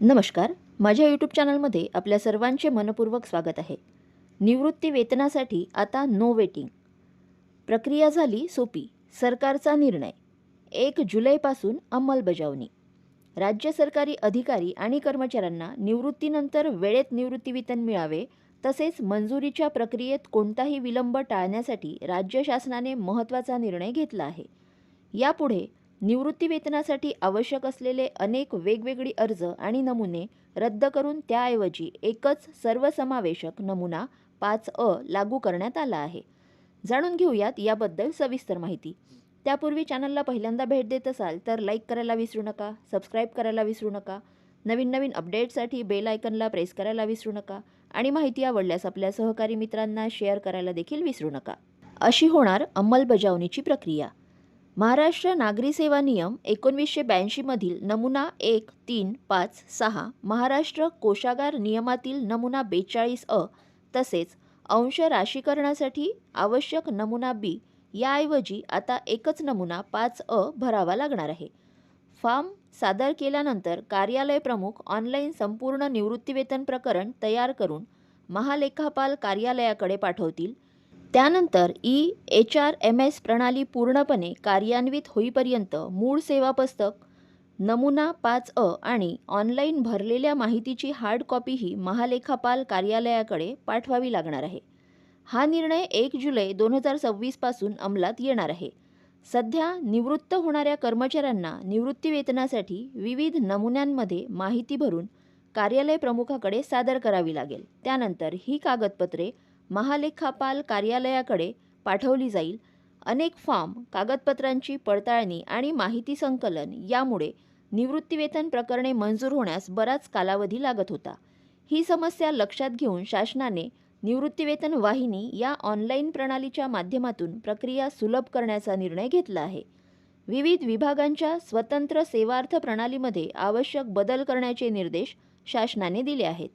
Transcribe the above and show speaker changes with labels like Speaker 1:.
Speaker 1: नमस्कार. माझ्या यूट्यूब चॅनलमध्ये आपल्या सर्वांचे मनपूर्वक स्वागत आहे. निवृत्ती वेतनासाठी आता नो वेटिंग. प्रक्रिया झाली सोपी. सरकारचा निर्णय 1 जुलैपासून अंमलबजावणी. राज्य सरकारी अधिकारी आणि कर्मचाऱ्यांना निवृत्तीनंतर वेळेत निवृत्तीवेतन मिळावे तसेच मंजुरीच्या प्रक्रियेत कोणताही विलंब टाळण्यासाठी राज्य शासनाने महत्त्वाचा निर्णय घेतला आहे. यापुढे निवृत्तीवेतनासाठी आवश्यक असलेले अनेक वेगवेगळी अर्ज आणि नमुने रद्द करून त्याऐवजी एकच सर्वसमावेशक नमुना 5A लागू करण्यात आला आहे. जाणून घेऊयात याबद्दल सविस्तर माहिती. त्यापूर्वी चॅनलला पहिल्यांदा भेट देत असाल तर लाईक करायला विसरू नका, सबस्क्राईब करायला विसरू नका, नवीन अपडेट्ससाठी बेल आयकनला प्रेस करायला विसरू नका आणि माहिती आवडल्यास आपल्या सहकारी मित्रांना शेअर करायला देखील विसरू नका. अशी होणार अंमलबजावणीची प्रक्रिया. महाराष्ट्र नागरी सेवा नियम 1982 मधील नमुना 1, 3, 5, 6, महाराष्ट्र कोषागार नियमातील नमुना 42A तसेच अंश राशीकरणासाठी आवश्यक नमुना B याऐवजी आता एकच नमुना 5A भरावा लागणार आहे. फॉर्म सादर केल्यानंतर कार्यालय प्रमुख ऑनलाईन संपूर्ण निवृत्तीवेतन प्रकरण तयार करून महालेखापाल कार्यालयाकडे पाठवतील. त्यानंतर EHRMS प्रणाली पूर्णपणे कार्यान्वित होईपर्यंत मूळ सेवापुस्तक, नमुना 5A आणि ऑनलाईन भरलेल्या माहितीची हार्ड कॉपीही महालेखापाल कार्यालयाकडे पाठवावी लागणार आहे. हा निर्णय 1 जुलै 2026 पासून अंमलात येणार आहे. सध्या निवृत्त होणाऱ्या कर्मचाऱ्यांना निवृत्तीवेतनासाठी विविध नमुन्यांमध्ये माहिती भरून कार्यालय प्रमुखाकडे सादर करावी लागेल. त्यानंतर ही कागदपत्रे महालेखापाल कार्यालयाकडे पाठवली जाईल. अनेक फॉर्म, कागदपत्रांची पडताळणी आणि माहिती संकलन यामुळे निवृत्तीवेतन प्रकरणे मंजूर होण्यास बराच कालावधी लागत होता. ही समस्या लक्षात घेऊन शासनाने निवृत्तीवेतन वाहिनी या ऑनलाईन प्रणालीच्या माध्यमातून प्रक्रिया सुलभ करण्याचा निर्णय घेतला आहे. विविध विभागांच्या स्वतंत्र सेवार्थ प्रणालीमध्ये आवश्यक बदल करण्याचे निर्देश शासनाने दिले आहेत.